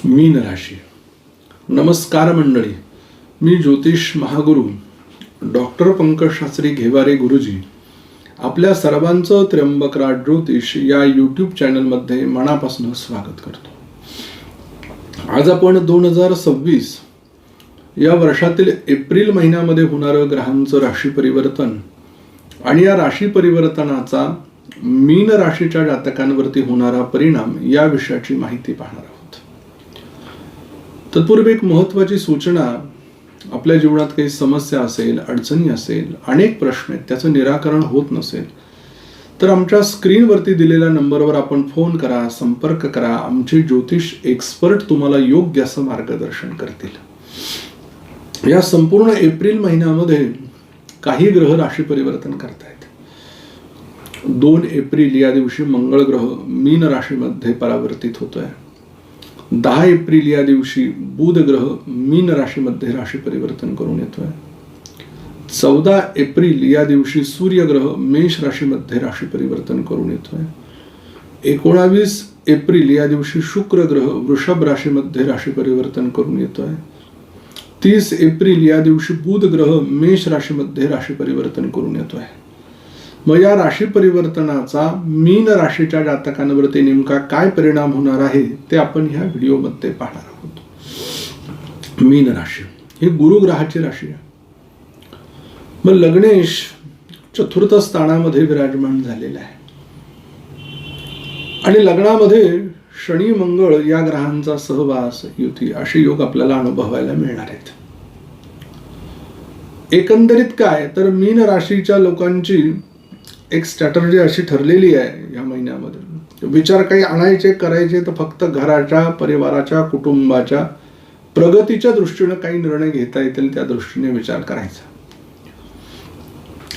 मीन राशी. नमस्कार मंडळी, मी ज्योतिष महागुरु डॉक्टर पंकज शास्त्री घेवारे गुरुजी आपल्या सर्वांचं त्र्यंबकराज ज्योतिष या यूट्यूब चॅनलमध्ये मनापासून स्वागत करतो. आज आपण 2026 या वर्षातील एप्रिल महिन्यामध्ये होणारं ग्रहांचं राशी परिवर्तन आणि या राशी परिवर्तनाचा मीन राशीच्या जातकांवरती होणारा परिणाम या विषयाची माहिती पाहणार आहोत. तत्पूर्वी एक महत्त्वाची सूचना, आपल्या जीवनात काही समस्या असेल, अडचणी असेल, अनेक प्रश्न आहेत, त्याचं निराकरण होत नसेल तर आमच्या स्क्रीनवरती दिलेल्या नंबरवर आपण फोन करा, संपर्क करा. आमचे ज्योतिष एक्सपर्ट तुम्हाला योग्य असं मार्गदर्शन करतील. या संपूर्ण एप्रिल महिन्यामध्ये काही ग्रह राशी परिवर्तन करतायत. 2 एप्रिल या दिवशी मंगळ ग्रह मीन राशीमध्ये परावर्तित होतोय. 10 एप्रिल या दिवशी बुध ग्रह मीन राशीमध्ये राशी परिवर्तन करून येतोय. 14 एप्रिल या दिवशी सूर्य ग्रह मेष राशीमध्ये राशी परिवर्तन करून येतोय. 19 एप्रिल या दिवशी शुक्र ग्रह वृषभ राशीमध्ये राशी परिवर्तन करून येतोय. 30 एप्रिल या दिवशी बुध ग्रह मेष राशीमध्ये राशी परिवर्तन करून येतोय. मग या राशी परिवर्तनाचा मीन राशीच्या जातकांवरती नेमका काय परिणाम होणार आहे ते आपण ह्या व्हिडिओमध्ये पाहणार आहोत. मीन राशी ही गुरु ग्रहाची राशी आहे. मग लग्नेश चतुर्थ स्थानामध्ये विराजमान झालेला आहे आणि लग्नामध्ये शनी मंगळ या ग्रहांचा सहवास, युती असे योग आपल्याला अनुभवायला मिळणार आहेत. एकंदरीत काय तर मीन राशीच्या लोकांची एक स्ट्रॅटर्जी अशी ठरलेली आहे या महिन्यामध्ये. विचार काही आणायचे करायचे तर फक्त घराच्या, परिवाराच्या, कुटुंबाच्या प्रगतीच्या दृष्टीने काही निर्णय घेता येतील त्या दृष्टीने विचार करायचा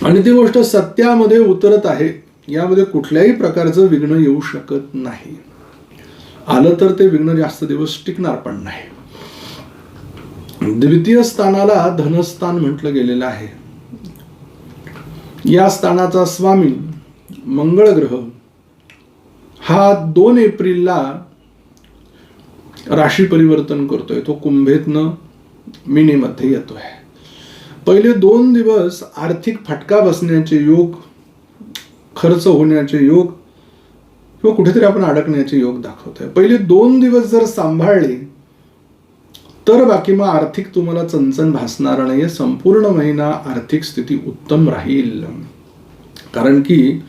आणि ती गोष्ट सत्यामध्ये उतरत आहे. यामध्ये कुठल्याही प्रकारचं विघ्न येऊ शकत नाही. आलं तर ते विघ्न जास्त दिवस टिकणार पण नाही. द्वितीय स्थानाला धनस्थान म्हटलं गेलेलं आहे. या स्थानाचा स्वामी मंगळ ग्रह हा 2 एप्रिलला राशी परिवर्तन करतोय. तो कुंभेतनं मिनीमध्ये येतोय. पहिले 2 दिवस आर्थिक फटका बसण्याचे योग, खर्च होण्याचे योग किंवा कुठेतरी आपण अडकण्याचे योग दाखवतोय. पहिले 2 दिवस जर सांभाळले तर बाकी मग आर्थिक तुम्हाला चणचण भासणार नाही. संपूर्ण महिना आर्थिक स्थिती उत्तम राहील. कारण की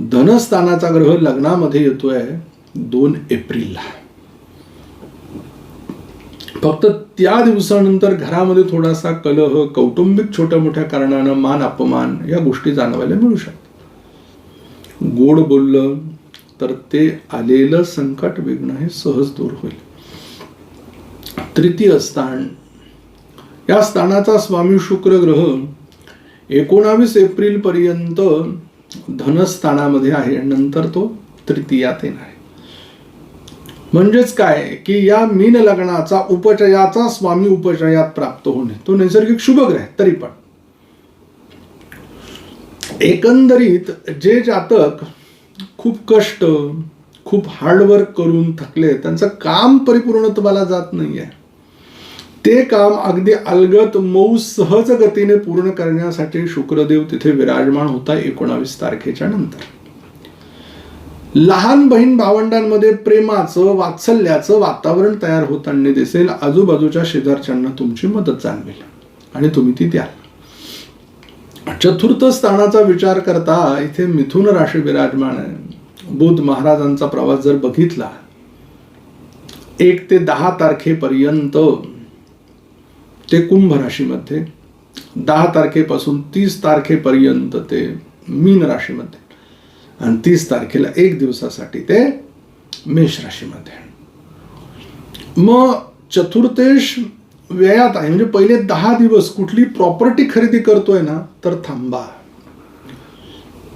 धनस्थानाचा ग्रह लग्नामध्ये येतोय 2 एप्रिलला. फक्त त्या दिवसानंतर घरामध्ये थोडासा कलह, कौटुंबिक छोट्या मोठ्या कारणानं मान अपमान या गोष्टी जाणवायला मिळू शकतात. गोड बोललं तर ते आलेलं संकट, विघ्न हे सहज दूर होईल. तृतीय स्थान, या स्थानाचा स्वामी शुक्र ग्रह 19 एप्रिल पर्यंत धनस्थानामध्ये आहे. नंतर तो तृतीयात येणार आहे. म्हणजेच काय की या मीन लग्नाचा उपचयाचा स्वामी उपचयात प्राप्त होणे, तो नैसर्गिक शुभ ग्रह आहे. तरी पण एकंदरीत जे जातक खूप कष्ट, खूप हार्डवर्क करून थकले, त्यांचं काम परिपूर्णत्वाला जात नाहीये, ते काम अगदी अलगद मऊ सहज गतीने पूर्ण करण्यासाठी शुक्रदेव तिथे विराजमान होता 19 तारखेच्या नंतर. लहान बहीण भावंडांमध्ये प्रेमाचं, वात्सल्याचं वातावरण तयार होताना दिसेल. आजूबाजूच्या शेजारच्यांना तुमची मदत जाणवेल आणि तुम्ही ती द्याल. चतुर्थ स्थानाचा विचार करता इथे मिथुन राशी विराजमान आहे. बुध महाराजांचा प्रवास जर बघितला 1 ते 10 तारखेपर्यंत ते कुंभ राशीमध्ये, 10 तारखेपासून 30 तारखेपर्यंत ते मीन राशीमध्ये आणि 30 तारखेला 1 दिवसासाठी ते मेष राशीमध्ये. मग चतुर्थेश व्ययात आहे. म्हणजे पहिले 10 दिवस कुठली प्रॉपर्टी खरेदी करतोय ना तर थांबा.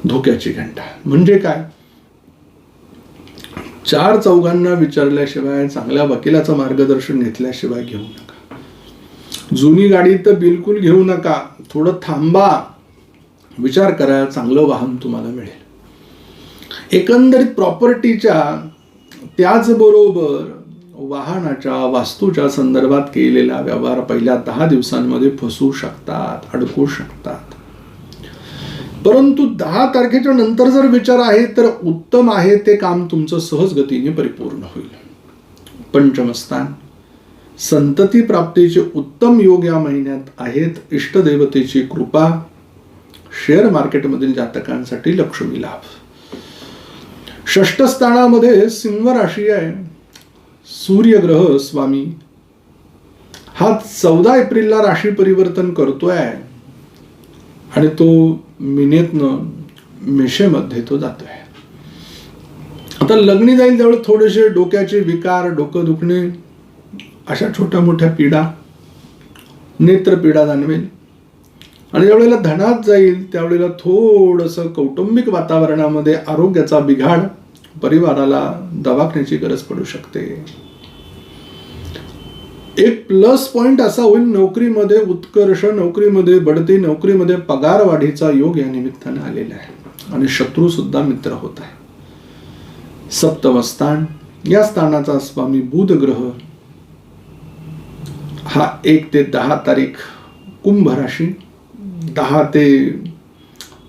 धोक्याची घंटा म्हणजे काय, 4 चौघांना विचारल्याशिवाय, चांगल्या वकिलाचं मार्गदर्शन घेतल्याशिवाय घेऊ नका. जुनी गाडी तर बिलकुल घेऊ नका. थोडं थांबा, विचार करा, चांगलं वाहन तुम्हाला मिळेल. एकंदरीत प्रॉपर्टीच्या त्याचबरोबर वाहनाच्या वास्तूच्या संदर्भात केलेला व्यवहार पहिल्या 10 दिवसांमध्ये फसू शकतात, अडकू शकतात. परंतु 10 तारखेच्या नंतर जर विचार आहे तर उत्तम आहे, ते काम तुमचं सहज गतीने परिपूर्ण होईल. पंचमस्थान संतती प्राप्तीचे उत्तम योग या महिन्यात आहेत. इष्टदेवतेची कृपा. शेअर मार्केटमधील जातकांसाठी लक्ष्मी लाभ. षष्ठ स्थानामध्ये सिंह राशी आहे. सूर्यग्रह स्वामी हा 14 एप्रिलला राशी परिवर्तन करतोय आणि तो मीनेतनं मेषेमध्ये तो जातोय. आता लग्नी जाईल त्यावेळी थोडेसे डोक्याचे विकार, डोकं दुखणे, अशा छोट्या मोठ्या पीडा, नेत्रपीडा जाणवेल. आणि ज्यावेळेला धनात जाईल त्यावेळेला थोडंसं कौटुंबिक वातावरणामध्ये आरोग्याचा बिघाड, परिवाराला दवाखान्याची गरज पडू शकते. एक प्लस पॉइंट असा होईल, नोकरीमध्ये उत्कर्ष, नोकरीमध्ये बढती, नोकरीमध्ये पगार वाढीचा योग या निमित्ताने आलेला आहे आणि शत्रू सुद्धा मित्र होत आहे. सप्तम स्थान, या स्थानाचा स्वामी बुध ग्रह हा 1 ते 10 तारीख कुंभ राशी, 10 ते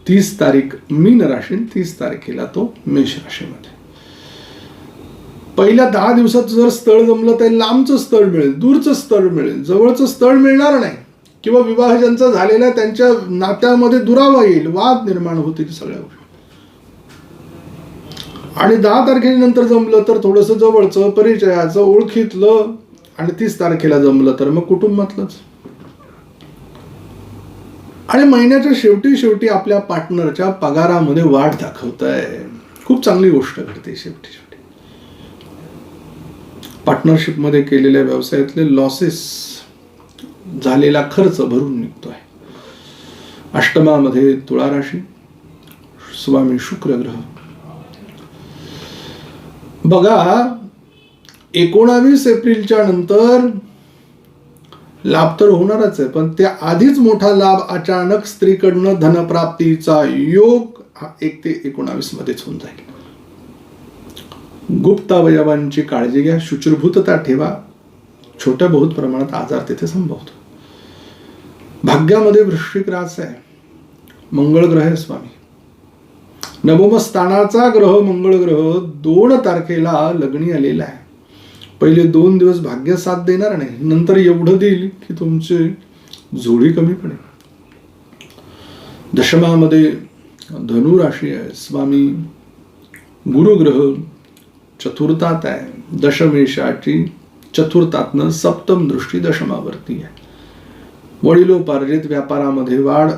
30 तारीख मीन राशी, 30 तारखेला तो मेष राशीमध्ये. पहिल्या 10 दिवसात जर स्थळ जमलं तर लांबचं स्थळ मिळेल, दूरचं स्थळ मिळेल, जवळचं स्थळ मिळणार नाही. किंवा विवाह ज्यांचा झालेला त्यांच्या नात्यामध्ये दुरावा येईल, वाद निर्माण होतील सगळ्या गोष्टी. आणि 10 तारखेनंतर जमलं तर थोडंसं जवळचं, परिचयाचं, ओळखीतलं, आणि 30 तारखेला जमलं तर मग कुटुंबातलंच. आणि महिन्याच्या शेवटी आपल्या पार्टनरच्या पगारामध्ये वाढ दाखवत आहे. खूप चांगली गोष्ट घडते. शेवटी पार्टनरशिपमध्ये केलेल्या व्यवसायातले लॉसेस, झालेला खर्च भरून निघतोय. अष्टमामध्ये तुळा राशी, स्वामी शुक्र ग्रह. बघा 19 एप्रिलच्या नंतर लाभ तर होणारच आहे, पण त्या आधीच मोठा लाभ अचानक स्त्रीकडनं धनप्राप्तीचा योग हा 1 ते 19 मध्येच होऊन जाईल. गुप्त अवयवांची काळजी घ्या, शुचिर्भूतता ठेवा. छोट्या बहुत प्रमाणात आजार तिथे संभवतो. भाग्यामध्ये वृश्चिक रास आहे, मंगळ ग्रह आहे स्वामी. नवम स्थानाचा ग्रह मंगळ ग्रह 2 तारखेला लग्नी आलेला आहे. पहिले 2 दिवस भाग्य साथ देणार नाही, नंतर एवढं देईल की तुमची जोडी कमी पडेल. दशमामध्ये धनु राशी आहे, स्वामी गुरु ग्रह चतुर्थात आहे. दशमेशाची चतुर्थातनं सप्तम दृष्टी दशमावरती आहे. वडिलोपार्जित व्यापारामध्ये वाढ,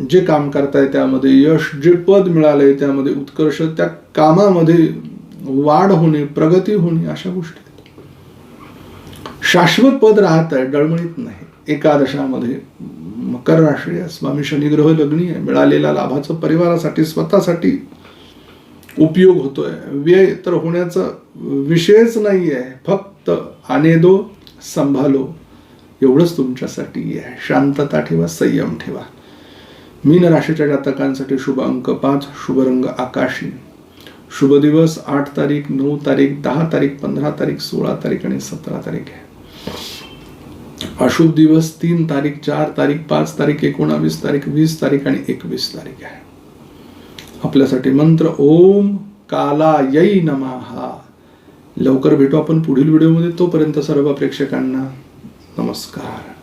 जे काम करताय त्यामध्ये यश, जे पद मिळालंय त्यामध्ये उत्कर्ष, त्या कामामध्ये वाढ होणे, प्रगती होणे, अशा गोष्टी. शाश्वत पद राहत आहे, डळमळीत नाही. एकादशामध्ये मकर राशी आहे, स्वामी शनी ग्रह लग्नी आहे. मिळालेला लाभाचा परिवारासाठी, स्वतःसाठी उपयोग होतोय. व्यय तर होण्याचा विषयच नाही आहे, फक्त आने दो संभालो एवढंच तुमच्यासाठी आहे. शांतता ठेवा, संयम ठेवा. मीन राशीच्या जातकांसाठी शुभ अंक 5, शुभ रंग आकाशी. शुभ दिवस 8 तारीख, 9 तारीख, 10 तारीख, 15 तारीख, 16 तारीख आणि 17 तारीख आहे. अशुभ दिवस 3 तारीख, 4 तारीख, 5 तारीख, 19 तारीख, 20 तारीख आणि 21 तारीख आहे. आपल्यासाठी मंत्र ओम कालायै नमः. लवकर भेटू आपण पुढील व्हिडिओमध्ये. तोपर्यंत सर्व प्रेक्षकांना नमस्कार.